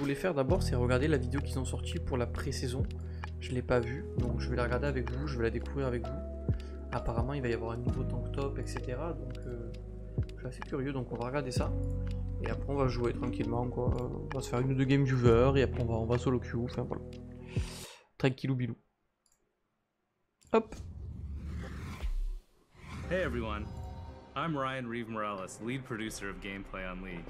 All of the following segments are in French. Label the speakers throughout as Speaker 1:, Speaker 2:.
Speaker 1: voulais faire d'abord, c'est regarder la vidéo qu'ils ont sortie pour la pré-saison. Je l'ai pas vue, donc je vais la regarder avec vous, je vais la découvrir avec vous. Apparemment, il va y avoir un nouveau tank top, etc. Donc, je suis assez curieux, donc on va regarder ça. Et après, on va jouer tranquillement, quoi. On va se faire une ou deux game viewer, et après, on va solo queue, enfin voilà. Tranquillou bilou. Hop.
Speaker 2: Hey everyone, I'm Ryan Reeve Morales, lead producer of Gameplay on League.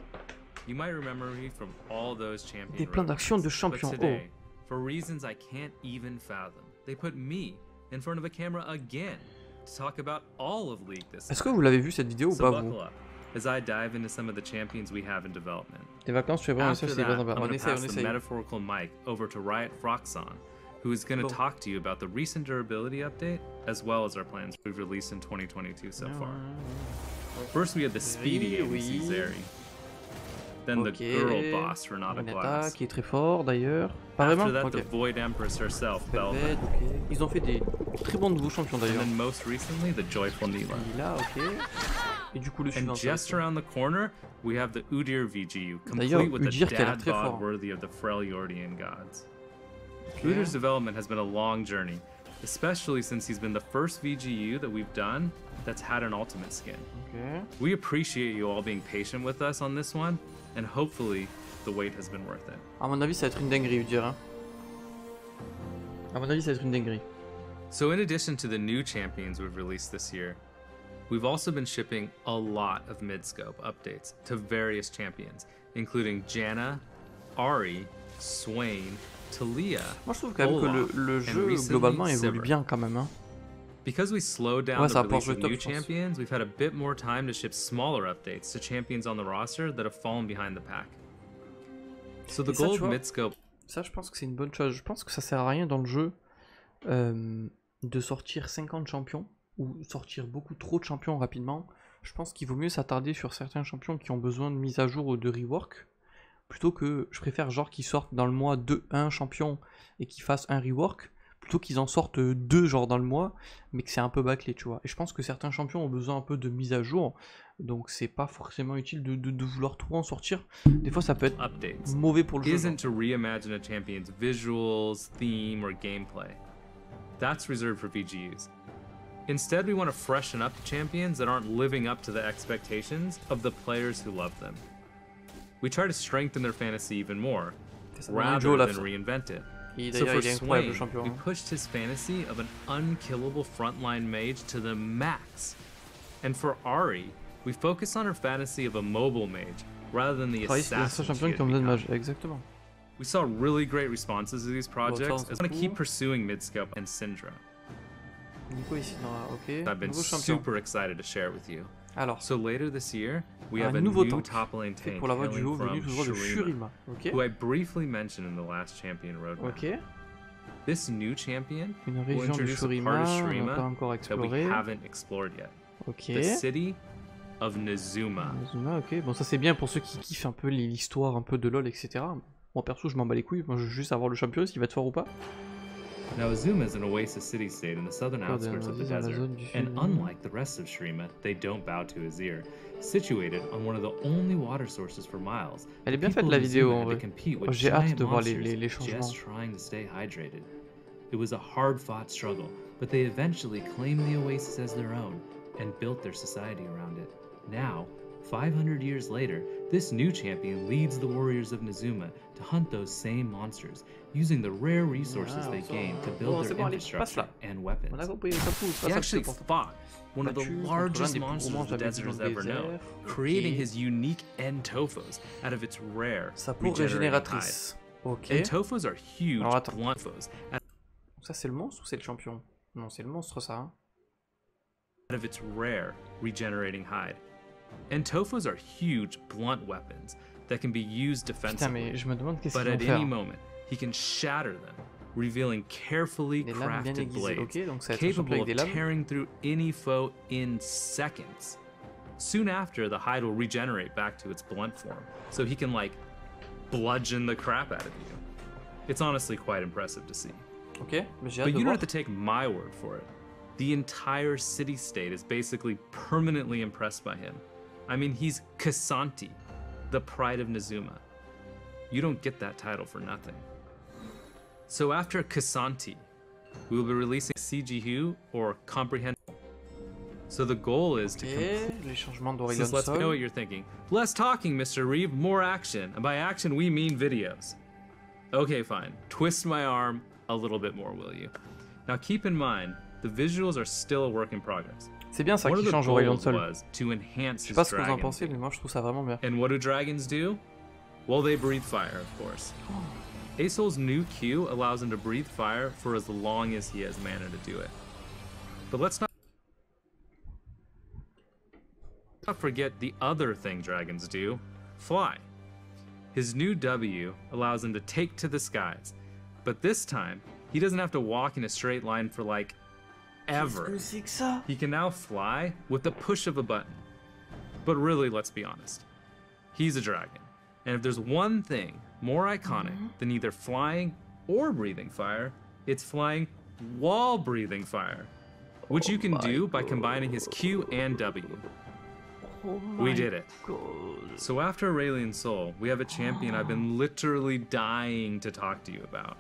Speaker 2: You might remember me from all those champion
Speaker 1: Des plans d'action de
Speaker 2: but
Speaker 1: champion.
Speaker 2: today, for reasons I can't even fathom, they put me in front of a camera again to talk about all of League this
Speaker 1: Est-ce que
Speaker 2: time.
Speaker 1: vous l'avez vu cette vidéo ou
Speaker 2: So
Speaker 1: pas vous?
Speaker 2: buckle up as I dive into some of the champions we have in development.
Speaker 1: Les vacances, tu fais vraiment ça,
Speaker 2: After
Speaker 1: c'est
Speaker 2: that,
Speaker 1: pas
Speaker 2: I'm
Speaker 1: sympa.
Speaker 2: going
Speaker 1: On
Speaker 2: to
Speaker 1: essaye,
Speaker 2: pass
Speaker 1: on
Speaker 2: the
Speaker 1: essaye.
Speaker 2: metaphorical mic over to Riot Froxon, who is going to
Speaker 1: Bon.
Speaker 2: talk to you about the recent durability update as well as our plans we've released in 2022 so far. First we had the speedy ABC Zeri, then the girl boss Renata Glass.
Speaker 1: Qui est très fort d'ailleurs. Pas vraiment.
Speaker 2: After that,
Speaker 1: Okay.
Speaker 2: the Void Empress herself,
Speaker 1: Velvet,
Speaker 2: Velvet.
Speaker 1: ok. Ils ont fait des très bons nouveaux champions
Speaker 2: And
Speaker 1: d'ailleurs.
Speaker 2: then most recently, the Joyful Nila.
Speaker 1: Là, ok. Et du coup le suivant.
Speaker 2: And just around the corner, we have the Udyr VGU,
Speaker 1: D'ailleurs,
Speaker 2: complete with the
Speaker 1: Udyr qui a l'air
Speaker 2: dad
Speaker 1: très
Speaker 2: bod
Speaker 1: fort.
Speaker 2: worthy of the Freljordian gods.
Speaker 1: Okay.
Speaker 2: Udyr's development has been a long journey, especially since he's been the first VGU that we've done that's had an ultimate skin.
Speaker 1: Ok.
Speaker 2: We appreciate you all being patient with us on this one, and hopefully the wait has been worth it.
Speaker 1: À mon avis, ça va être une dinguerie, Udyr. Hein. À mon avis, ça va être une dinguerie.
Speaker 2: So in addition to the new champions we've released this year, we've also been shipping a lot of mid-scope updates to various champions, including Janna, Ahri, Swain, Talia,
Speaker 1: Moi, je trouve quand même
Speaker 2: Olaf,
Speaker 1: que le
Speaker 2: and
Speaker 1: jeu
Speaker 2: recently
Speaker 1: globalement évolue
Speaker 2: Sivir.
Speaker 1: bien quand même. Hein.
Speaker 2: Because we slowed down
Speaker 1: Ouais,
Speaker 2: the
Speaker 1: ça apporte
Speaker 2: release
Speaker 1: le
Speaker 2: of
Speaker 1: top,
Speaker 2: new
Speaker 1: je pense.
Speaker 2: champions, we've had a bit more time to ship smaller updates to champions on the roster that have fallen behind the pack. So the
Speaker 1: Et ça,
Speaker 2: goal
Speaker 1: tu
Speaker 2: of
Speaker 1: vois,
Speaker 2: mid-scope.
Speaker 1: Ça, je pense que c'est une bonne chose. Je pense que ça sert à rien dans le jeu de sortir 50 champions ou sortir beaucoup trop de champions rapidement. Je pense qu'il vaut mieux s'attarder sur certains champions qui ont besoin de mise à jour ou de rework, plutôt que je préfère genre qu'ils sortent dans le mois un champion et qu'ils fassent un rework, plutôt qu'ils en sortent deux genre dans le mois, mais que c'est un peu bâclé, tu vois. Et je pense que certains champions ont besoin un peu de mise à jour, donc c'est pas forcément utile de vouloir trop en sortir. Des fois ça peut être
Speaker 2: Updates
Speaker 1: mauvais pour le jeu.
Speaker 2: isn't to reimagine a champion's visuals, theme, or gameplay. That's reserved for VGUs. Instead, we want to freshen up champions that aren't living up to the expectations of the players who love them. We try to strengthen their fantasy even more, rather than reinvent it. So for Swain, we pushed his fantasy of an unkillable frontline mage to the max. And for Ahri, we focus on her fantasy of a mobile mage, rather than the assassin she had become.
Speaker 1: Exactement.
Speaker 2: We saw really great responses to these projects, and I want to keep pursuing Midscope and Syndra.
Speaker 1: Nico ici dans la... Ok.
Speaker 2: I've been super excited to share with you.
Speaker 1: Alors,
Speaker 2: So later this year, we have a
Speaker 1: nouveau
Speaker 2: new
Speaker 1: tank
Speaker 2: top lane
Speaker 1: fait
Speaker 2: tank
Speaker 1: pour la voix du haut
Speaker 2: hailing
Speaker 1: venu
Speaker 2: from
Speaker 1: tout droit de
Speaker 2: Shurima,
Speaker 1: Shurima. Ok.
Speaker 2: who I briefly mentioned in the last champion roadmap.
Speaker 1: Ok.
Speaker 2: This new champion
Speaker 1: Une
Speaker 2: will
Speaker 1: région de
Speaker 2: introduce a part
Speaker 1: Shurima,
Speaker 2: of
Speaker 1: on n'a pas
Speaker 2: Shurima
Speaker 1: encore
Speaker 2: that we
Speaker 1: exploré.
Speaker 2: haven't explored yet.
Speaker 1: Ok.
Speaker 2: The city of Nezuma.
Speaker 1: Nezuma, ok. Bon, ça c'est bien pour ceux qui kiffent un peu l'histoire un peu de LoL, etc. Moi perso, je m'en bats les couilles. Moi, je veux juste avoir le champion, s'il va être fort ou pas.
Speaker 2: Now, Azuma is an oasis city-state in the southern outskirts of the desert, and unlike the rest of Shurima, they don't bow to Azir. Situated on one of the only water sources for miles,
Speaker 1: Elle est bien faite la vidéo en vrai. J'ai hâte de voir les changements.
Speaker 2: just trying to stay hydrated. It was a hard-fought struggle, but they eventually claimed the oasis as their own and built their society around it. Now, 500 years later, this new champion leads the warriors of Nezuma to hunt those same monsters, using the rare resources they gained to build their infrastructure and weapons. He actually fought one of the largest monsters the desert has ever known, creating his unique N-Tophos out of its rare regenerating hide.
Speaker 1: Ok.
Speaker 2: N-Tophos are huge blunt foes.
Speaker 1: Ça c'est le monstre ou c'est le champion? Non, c'est le monstre ça. Hein.
Speaker 2: Out of its rare regenerating hide. And Tophos are huge, blunt weapons that can be used defensively, but at any moment, he can shatter them, revealing carefully crafted blades, capable of tearing through any foe in seconds. Soon after, the hide will regenerate back to its blunt form, so he can, like, bludgeon the crap out of you. It's honestly quite impressive to see.
Speaker 1: Okay,
Speaker 2: but you don't have to take my word for it. The entire city-state is basically permanently impressed by him. I mean, he's Kasanti, the pride of Nezuma. you don't get that title for nothing. So after Kasanti, we will be releasing CGU or Comprehensive. So the goal is to
Speaker 1: les changements d'Aurélien
Speaker 2: Since let's
Speaker 1: Sol.
Speaker 2: know what you're thinking. Less talking, Mr. Reeve, more action. And by action, we mean videos. Okay, fine. Twist my arm a little bit more, will you? Now keep in mind, the visuals are still a work in progress.
Speaker 1: C'est bien ça
Speaker 2: One
Speaker 1: qui
Speaker 2: of the
Speaker 1: change Aurélien
Speaker 2: goals
Speaker 1: Sol.
Speaker 2: was to enhance
Speaker 1: Je sais
Speaker 2: his
Speaker 1: pas ce que vous en
Speaker 2: dragon.
Speaker 1: pensez, mais moi je trouve ça vraiment bien.
Speaker 2: And what do dragons do? Well, they breathe fire, of course. Asol's new Q allows him to breathe fire for as long as he has mana to do it. But let's not forget the other thing dragons do, fly. His new W allows him to take to the skies, but this time, he doesn't have to walk in a straight line for like ever.
Speaker 1: Qu'est-ce que c'est que ça?
Speaker 2: He can now fly with the push of a button. But really, let's be honest, he's a dragon. And if there's one thing more iconic than either flying or breathing fire, it's flying while breathing fire, which you can do by combining his Q and W.
Speaker 1: Oh
Speaker 2: We did it.
Speaker 1: God.
Speaker 2: So after Aurelian Soul, we have a champion I've been literally dying to talk to you about.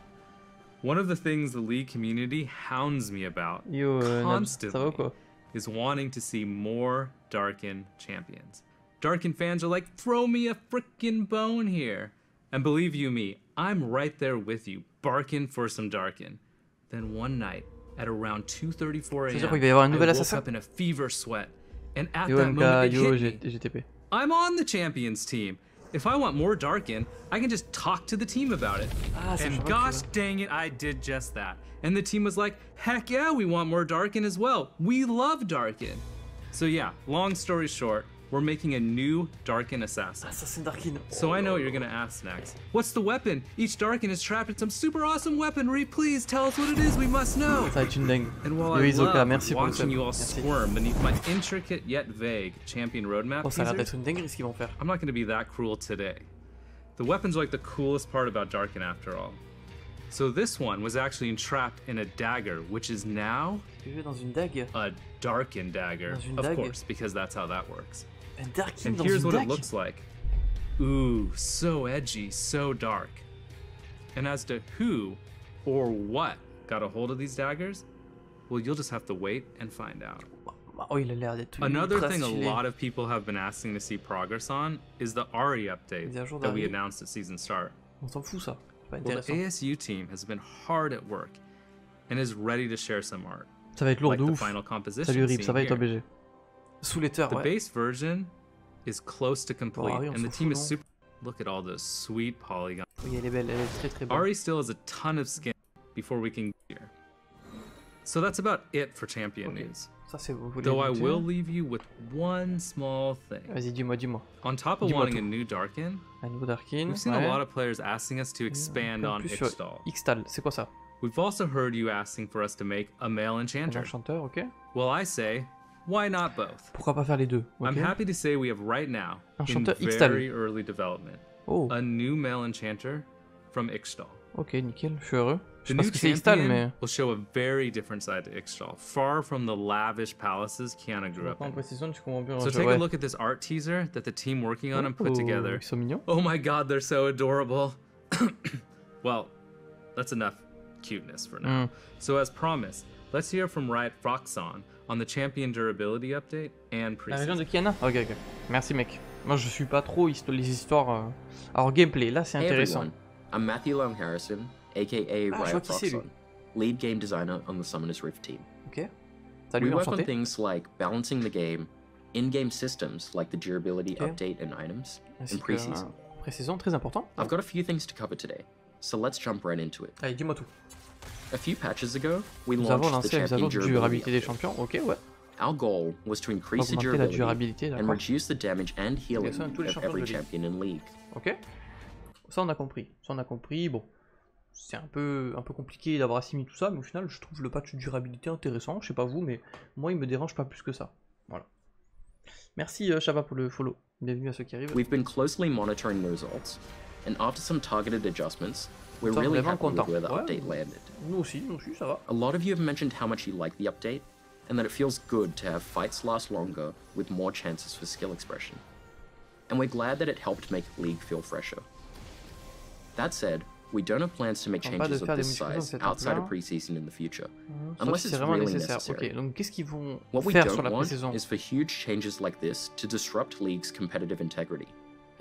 Speaker 2: One of the things the League community hounds me about
Speaker 1: Yo, Nabs, ça va ou
Speaker 2: constantly
Speaker 1: quoi?
Speaker 2: is wanting to see more Darkin champions. Darkin fans are like, throw me a frickin' bone here. And believe you me, I'm right there with you, barking for some Darkin. Then one night, at around 2:34
Speaker 1: C'est-à-dire qu'il va y avoir un
Speaker 2: a.m., I
Speaker 1: nouvel
Speaker 2: woke
Speaker 1: assassin?
Speaker 2: up in a fever sweat. And at
Speaker 1: Yo
Speaker 2: that
Speaker 1: MK,
Speaker 2: moment, it
Speaker 1: yo
Speaker 2: hit me.
Speaker 1: GTP.
Speaker 2: I'm on the champions team. If I want more Darkin, I can just talk to the team about it.
Speaker 1: Ah, c'est
Speaker 2: And
Speaker 1: vrai,
Speaker 2: gosh
Speaker 1: tu vois.
Speaker 2: dang it, I did just that. And the team was like, heck yeah, we want more Darkin as well. We love Darkin. So yeah, long story short, we're making a new Darkin assassin.
Speaker 1: Assassin Darkin.
Speaker 2: So I know what you're gonna ask next. What's the weapon? Each Darkin is trapped in some super awesome weaponry. Please tell us what it is, we must know.
Speaker 1: Ça va être une dingue.
Speaker 2: And while
Speaker 1: Yo
Speaker 2: I
Speaker 1: Isoka,
Speaker 2: love
Speaker 1: merci pour le
Speaker 2: watching
Speaker 1: sub.
Speaker 2: you all
Speaker 1: Merci.
Speaker 2: squirm beneath my intricate yet vague champion roadmap
Speaker 1: Oh, ça a l'air
Speaker 2: teasers,
Speaker 1: d'être une dinguerie ce qu'ils vont faire.
Speaker 2: I'm not going to be that cruel today. The weapons are like the coolest part about Darkin after all. So this one was actually entrapped in a dagger, which is now
Speaker 1: Tu veux dans une dague?
Speaker 2: a Darkin dagger,
Speaker 1: Dans une
Speaker 2: of
Speaker 1: dague?
Speaker 2: course, because that's how that works.
Speaker 1: Un Darkin
Speaker 2: And
Speaker 1: dans
Speaker 2: here's
Speaker 1: une
Speaker 2: what
Speaker 1: dague?
Speaker 2: it looks like. Ooh, so edgy, so dark. And as to who or what got a hold of these daggers, well, you'll just have to wait and find out.
Speaker 1: Oh, il a l'air d'être
Speaker 2: Another
Speaker 1: ultra
Speaker 2: thing a
Speaker 1: stylé.
Speaker 2: lot of people have been asking to see progress on is the Ari update
Speaker 1: Mise à jour
Speaker 2: that we
Speaker 1: d'Ari.
Speaker 2: announced at season start.
Speaker 1: On s'en fout ça. C'est pas
Speaker 2: Well, the
Speaker 1: intéressant.
Speaker 2: ASU team has been hard at work and is ready to share some art,
Speaker 1: Ça va être lourd
Speaker 2: like
Speaker 1: de
Speaker 2: the
Speaker 1: ouf.
Speaker 2: final composition
Speaker 1: Salut Rip,
Speaker 2: seen
Speaker 1: ça va être
Speaker 2: here.
Speaker 1: obligé. Sous les terres,
Speaker 2: The
Speaker 1: ouais.
Speaker 2: base version is close to complete,
Speaker 1: Ari, on
Speaker 2: and the
Speaker 1: s'en
Speaker 2: team
Speaker 1: fout,
Speaker 2: is
Speaker 1: non?
Speaker 2: super. Look at all those sweet polygons.
Speaker 1: Oui, elle est belle, elle est très très belle.
Speaker 2: Ari still has a ton of skin before we can get here. So that's about it for champion
Speaker 1: Ok.
Speaker 2: news.
Speaker 1: Ça c'est vous voulez
Speaker 2: Though I
Speaker 1: noter?
Speaker 2: will leave you with one small thing.
Speaker 1: Vas-y, dis-moi.
Speaker 2: On top of
Speaker 1: Dis-moi
Speaker 2: wanting a
Speaker 1: tout.
Speaker 2: new Darkin,
Speaker 1: Un nouveau Darkin.
Speaker 2: we've seen
Speaker 1: ouais.
Speaker 2: a lot of players asking us to expand
Speaker 1: Un
Speaker 2: on
Speaker 1: peu plus sur
Speaker 2: Ixtal.
Speaker 1: Ixtal, c'est quoi ça?
Speaker 2: We've also heard you asking for us to make a male
Speaker 1: Un
Speaker 2: enchanter.
Speaker 1: enchanteur, ok.
Speaker 2: Well, I say, why not both?
Speaker 1: Pourquoi pas faire les deux? Ok.
Speaker 2: I'm happy to say we have right now, in
Speaker 1: Enchanteur Ixtal.
Speaker 2: very early development,
Speaker 1: Oh,
Speaker 2: a new male enchanter from Ixtal.
Speaker 1: ok, nickel, je suis heureux. Je
Speaker 2: The
Speaker 1: sais pas
Speaker 2: new
Speaker 1: ce que c'est Ixtal,
Speaker 2: champion
Speaker 1: mais.
Speaker 2: will show a very different side to Ixtal, far from the lavish palaces Kiana grew up
Speaker 1: En
Speaker 2: in.
Speaker 1: précision, tu comprends bien.
Speaker 2: So
Speaker 1: je-
Speaker 2: take
Speaker 1: ouais.
Speaker 2: a look at this art teaser that the team working on and put
Speaker 1: Oh,
Speaker 2: together.
Speaker 1: Ils sont mignons.
Speaker 2: Oh my god, they're so adorable. Well, that's enough cuteness for now. So as promised, let's hear from Riot Foxon on the champion durability update and
Speaker 1: La région
Speaker 2: preseason.
Speaker 1: de Kiana? Ok. Merci mec. Moi je suis pas trop les histoires. Alors gameplay, là c'est
Speaker 3: Hey
Speaker 1: intéressant.
Speaker 3: everyone, I'm Matthew Long Harrison, aka
Speaker 1: je vois
Speaker 3: Riot
Speaker 1: qui c'est, lui.
Speaker 3: Foxon, lead game designer on the Summoner's Rift team.
Speaker 1: Ok. Salut,
Speaker 3: We work on
Speaker 1: enchanté.
Speaker 3: things like balancing the game, in-game systems like the durability
Speaker 1: Okay.
Speaker 3: update and items,
Speaker 1: Ainsi
Speaker 3: and
Speaker 1: que,
Speaker 3: preseason.
Speaker 1: pré-saison, très important.
Speaker 3: I've got a few things to cover today, so let's jump right into it.
Speaker 1: Allez, dis-moi tout.
Speaker 3: A few patches ago, we
Speaker 1: Nous avons
Speaker 3: launched the
Speaker 1: lancé la mise à
Speaker 3: champion
Speaker 1: jour de
Speaker 3: durability
Speaker 1: durabilité des
Speaker 3: update.
Speaker 1: champions. Ok, ouais.
Speaker 3: Our goal was to increase the
Speaker 1: Augmenter la
Speaker 3: durability
Speaker 1: durabilité,
Speaker 3: and
Speaker 1: d'accord.
Speaker 3: reduce the damage and healing
Speaker 1: ça, tous les
Speaker 3: of
Speaker 1: champions
Speaker 3: every
Speaker 1: de ligue.
Speaker 3: champion in League.
Speaker 1: Ok. Ça on a compris. Bon. C'est un peu compliqué d'avoir assimilé tout ça, mais au final je trouve le patch de durabilité intéressant. Je sais pas vous, mais moi il me dérange pas plus que ça. Voilà. Merci Shaba pour le follow. Bienvenue à ceux qui arrivent.
Speaker 3: We've been closely monitoring the results, and after some targeted adjustments, we're
Speaker 1: Putain,
Speaker 3: really
Speaker 1: vraiment
Speaker 3: happy with
Speaker 1: content.
Speaker 3: where the
Speaker 1: Ouais.
Speaker 3: update landed.
Speaker 1: Nous aussi, ça va.
Speaker 3: A lot of you have mentioned how much you like the update, and that it feels good to have fights last longer with more chances for skill expression. And we're glad that it helped make League feel fresher. That said, we don't have plans to make
Speaker 1: Pas de
Speaker 3: changes of
Speaker 1: faire des
Speaker 3: this
Speaker 1: modifications
Speaker 3: size
Speaker 1: dans cette
Speaker 3: outside of
Speaker 1: époque-là.
Speaker 3: preseason in the future,
Speaker 1: Sauf
Speaker 3: unless
Speaker 1: si
Speaker 3: it's
Speaker 1: c'est vraiment
Speaker 3: really
Speaker 1: nécessaire.
Speaker 3: necessary.
Speaker 1: Ok, donc qu'est-ce qu'ils vont
Speaker 3: What we
Speaker 1: faire sur
Speaker 3: don't
Speaker 1: la
Speaker 3: want
Speaker 1: pré-saison?
Speaker 3: is for huge changes like this to disrupt League's competitive integrity,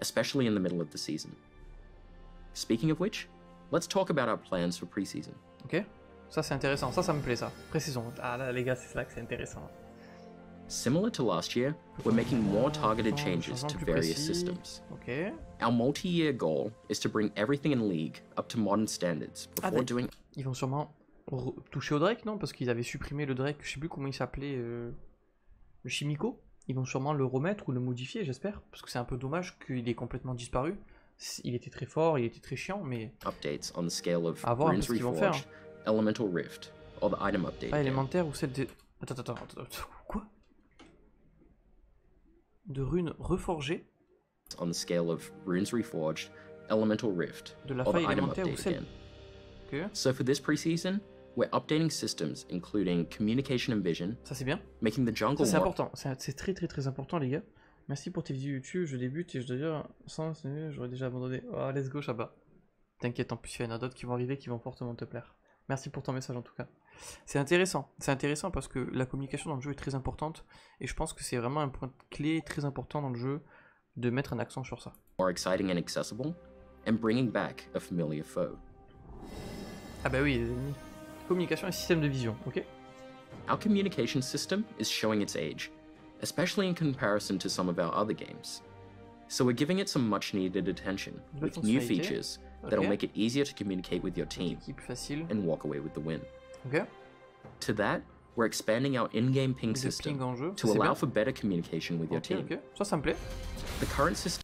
Speaker 3: especially in the middle of the season. Speaking of which, let's talk about our plans for preseason.
Speaker 1: Ok, ça c'est intéressant, ça me plaît ça. Pré-saison. Ah là les gars, c'est là que c'est intéressant.
Speaker 3: Similar to last year, we're making more targeted changes to various systems.
Speaker 1: Ok.
Speaker 3: Our multi-year goal is to bring everything in League up to modern standards before doing...
Speaker 1: Ils vont sûrement toucher au Drake, non? Parce qu'ils avaient supprimé le Drake, je sais plus comment il s'appelait, le Chimico. Ils vont sûrement le remettre ou le modifier, j'espère. Parce que c'est un peu dommage qu'il ait complètement disparu. Il était très fort, il était très chiant, mais...
Speaker 3: Updates on the scale of
Speaker 1: à voir un peu
Speaker 3: Runes
Speaker 1: ce qu'ils vont faire.
Speaker 3: Reforged, Elemental Rift, or the item update.
Speaker 1: Pas élémentaire ou celle de... Attends, quoi? De runes reforgées?
Speaker 3: On the scale of Runes Reforged, Elemental Rift,
Speaker 1: De la
Speaker 3: or the
Speaker 1: faille
Speaker 3: item
Speaker 1: élémentaire ou
Speaker 3: update
Speaker 1: celle...
Speaker 3: again.
Speaker 1: Ok.
Speaker 3: So for this preseason, we're updating systems including communication and vision,
Speaker 1: Ça c'est bien.
Speaker 3: making the jungle
Speaker 1: Ça c'est
Speaker 3: more...
Speaker 1: important, c'est très important les gars. Merci pour tes vidéos YouTube, je débute et je dois dire, sans j'aurais déjà abandonné. Oh, let's go Shabba. T'inquiète, en plus il y en a d'autres qui vont arriver qui vont fortement te plaire. Merci pour ton message en tout cas. C'est intéressant parce que la communication dans le jeu est très importante et je pense que c'est vraiment un point clé très important dans le jeu de mettre un accent sur ça.
Speaker 3: more exciting and accessible, and bringing back a familiar foe.
Speaker 1: Ah bah oui les ennemis. Communication et système de vision, ok?
Speaker 3: Our communication system is showing its age, especially in comparison to some of our other games. So we're giving it some much needed attention with new features that'll make it easier to communicate with your team
Speaker 1: facile.
Speaker 3: and walk away with the win.
Speaker 1: Ok.
Speaker 3: To that, we're expanding our in-game ping system
Speaker 1: en jeu.
Speaker 3: to allow for better communication with your team.
Speaker 1: Ok, ça me plaît.
Speaker 3: The current system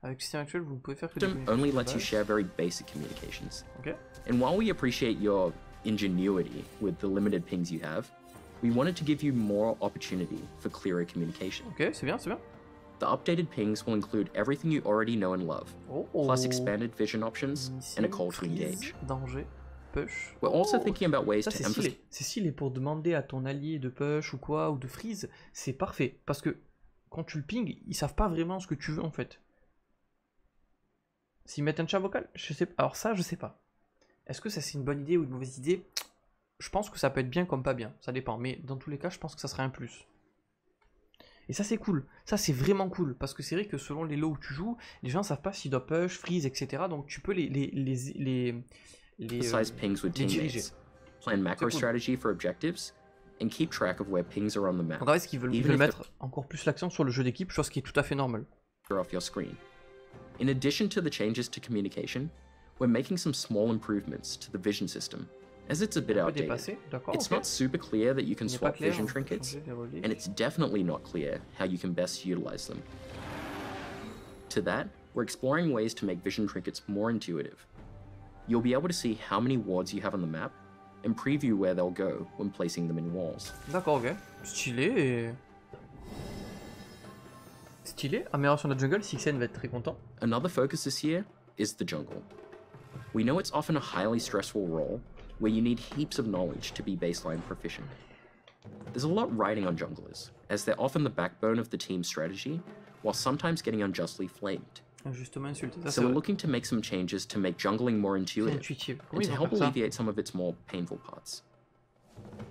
Speaker 1: Avec le système actuel, vous ne pouvez faire que des
Speaker 3: only lets you share very basic communications.
Speaker 1: Ok.
Speaker 3: And while we appreciate your ingenuity with the limited pings you have, we wanted to give you more opportunity for clearer communication.
Speaker 1: Ok, c'est bien.
Speaker 3: The updated pings will include everything you already know and love, plus expanded vision options and a call to engage.
Speaker 1: Danger, push.
Speaker 3: We're also thinking about ways
Speaker 1: Ça
Speaker 3: to
Speaker 1: c'est
Speaker 3: emphasize...
Speaker 1: stylé. C'est stylé pour demander à ton allié de push ou quoi, ou de freeze, c'est parfait. Parce que quand tu le ping, ils savent pas vraiment ce que tu veux en fait. S'ils mettent un chat vocal, je sais pas. Alors ça, je sais pas. Est-ce que ça c'est une bonne idée ou une mauvaise idée? Je pense que ça peut être bien comme pas bien, ça dépend. Mais dans tous les cas, je pense que ça serait un plus. Et ça c'est cool, ça c'est vraiment cool, parce que c'est vrai que selon les lots où tu joues, les gens savent pas s'ils doivent push, freeze, etc. Donc tu peux les
Speaker 3: pings with teammates, plan macro strategy for objectives, and keep track of where pings are on the map.
Speaker 1: Donc en fait, ils veulent mettre encore plus l'accent sur le jeu d'équipe, chose qui est tout à fait normale.
Speaker 3: Off your screen. In addition to the changes to communication, we're making some small improvements to the vision system, as it's a bit outdated. It's not super clear that you can swap vision trinkets, and it's definitely not clear how you can best utilize them. To that, we're exploring ways to make vision trinkets more intuitive. You'll be able to see how many wards you have on the map, and preview where they'll go when placing them in walls.
Speaker 1: D'accord, ok. Stylé. Stylé. Amélioration de la jungle, SYSTÈMES va être très content.
Speaker 3: Another focus this year is the jungle. We know it's often a highly stressful role, where you need heaps of knowledge to be baseline proficient. There's a lot riding on junglers, as they're often the backbone of the team's strategy, while sometimes getting unjustly flamed.
Speaker 1: Injustement insulté.
Speaker 3: So we're looking to make some changes to make jungling more intuitive, and to help alleviate some of its more painful parts.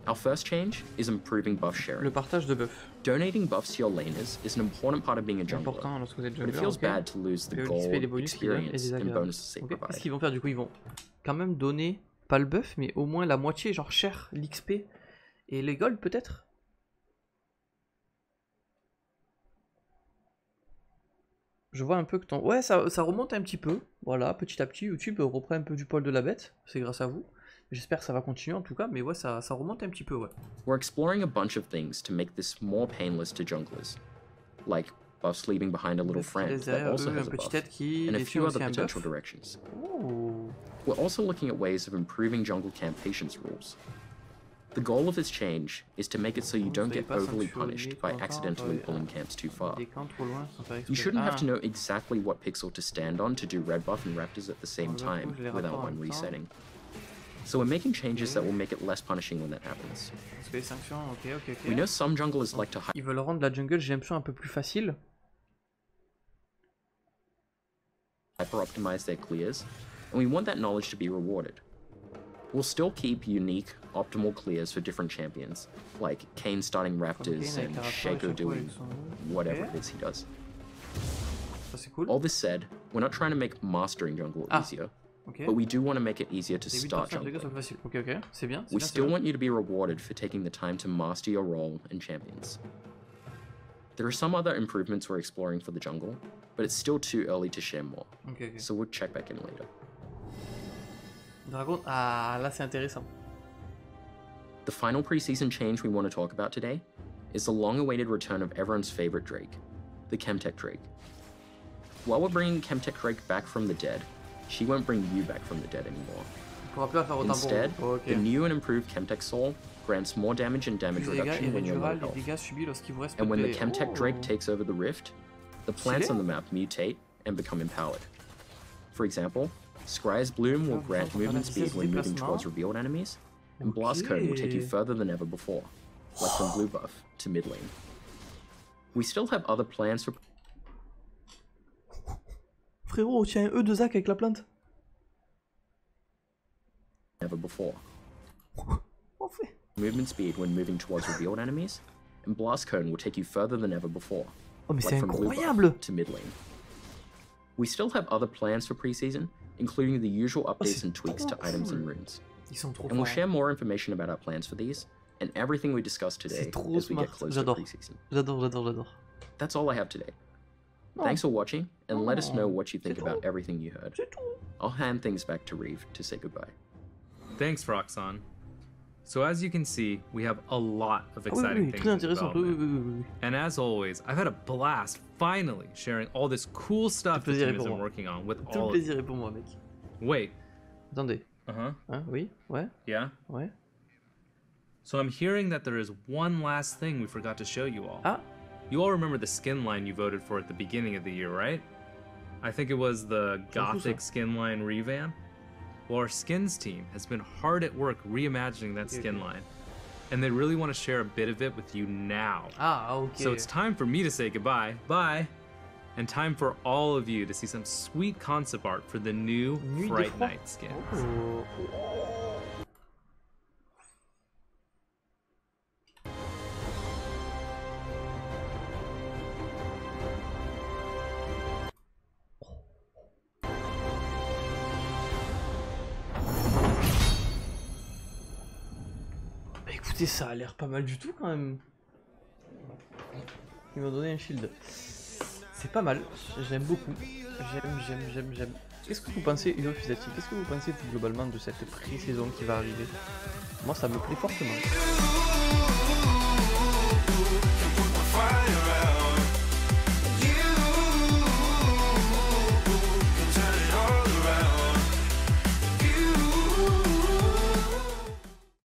Speaker 3: Our first change is improving buff sharing.
Speaker 1: Le partage de buffs.
Speaker 3: Donating buffs to your laners is an important part of being a jungler, but it feels bad to lose the gold, experience, and bonuses they provide.
Speaker 1: Qu'est-ce qu'ils vont faire du coup? Ils vont quand même donner, pas le buff, mais au moins la moitié, genre cher, l'XP et les gold peut-être? Je vois un peu que ton... Ouais, ça remonte un petit peu. Voilà, petit à petit, YouTube reprend un peu du poil de la bête. C'est grâce à vous. J'espère que ça va continuer en tout cas, mais ouais, ça remonte un petit peu, ouais.
Speaker 3: We're exploring a bunch of things to make this more painless to junglers, like buffs leaving behind a little friend that also has a buff, and a few other potential directions. We're also looking at ways of improving jungle camp patience rules. The goal of this change is to make it so you don't get overly punished by accidentally pulling camps too far. You shouldn't have to know exactly what pixel to stand on to do red buff and raptors at the same time without one resetting. So we're making changes that will make it less punishing when that happens. We know some junglers like to
Speaker 1: Ils veulent rendre la jungle, j'ai l'impression, un peu plus facile.
Speaker 3: hyper-optimize their clears, and we want that knowledge to be rewarded. We'll still keep unique, optimal clears for different champions, like Kane starting Raptors and Shaco doing whatever it is he does. All this said, we're not trying to make mastering jungle easier, but we do want to make it easier to start jungle. We still want you to be rewarded for taking the time to master your role and champions. There are some other improvements we're exploring for the jungle, but it's still too early to share more, so we'll check back in later.
Speaker 1: Dragon, ah là c'est intéressant.
Speaker 3: The final preseason change we want to talk about today is the long-awaited return of everyone's favorite Drake, the Chemtech Drake. While we're bringing Chemtech Drake back from the dead, she won't bring you back from the dead anymore. Instead, the new and improved Chemtech Soul grants more damage and damage reduction when you're low health. And when the Chemtech Drake takes over the rift, the plants on the map mutate and become empowered. For example, Scry's Bloom will grant movement speed when moving towards revealed enemies, and Blast Cone will take you further than ever before, like from blue buff to mid lane. We still have other plans for...
Speaker 1: Frérot, tiens un E de Zach avec la plante.
Speaker 3: Never before. Movement speed when moving towards revealed enemies, and Blast Cone will take you further than ever before, like from blue buff to mid lane. We still have other plans for preseason, including the usual updates and tweaks to items and runes. And we'll share more information about our plans for these, and everything we discussed today as we get closer to preseason.
Speaker 1: J'adore.
Speaker 3: That's all I have today. Thanks for watching, and let us know what you think about everything you heard. I'll hand things back to Reeve to say goodbye.
Speaker 2: Thanks, Roxanne. So as you can see, we have a lot of exciting things in development. And as always, I've had a blast finally sharing all this cool stuff the team has been working on with all of you. Wait.
Speaker 1: Attendez. Hein? Oui? Ouais?
Speaker 2: Yeah?
Speaker 1: Ouais?
Speaker 2: So I'm hearing that there is one last thing we forgot to show you all.
Speaker 1: Ah?
Speaker 2: You all remember the skin line you voted for at the beginning of the year, right? I think it was the Gothic skin line revamp. Well, our skins team has been hard at work reimagining that skin line, and they really want to share a bit of it with you now.
Speaker 1: Ah, okay.
Speaker 2: So it's time for me to say goodbye, bye, and time for all of you to see some sweet concept art for the new Fright Night skins.
Speaker 1: Oh. Écoutez, ça a l'air pas mal du tout quand même. Ils m'ont donné un shield. C'est pas mal, j'aime beaucoup. J'aime. Qu'est-ce que vous pensez, Uno Fusati? Qu'est-ce que vous pensez globalement de cette pré-saison qui va arriver? Moi ça me plaît fortement.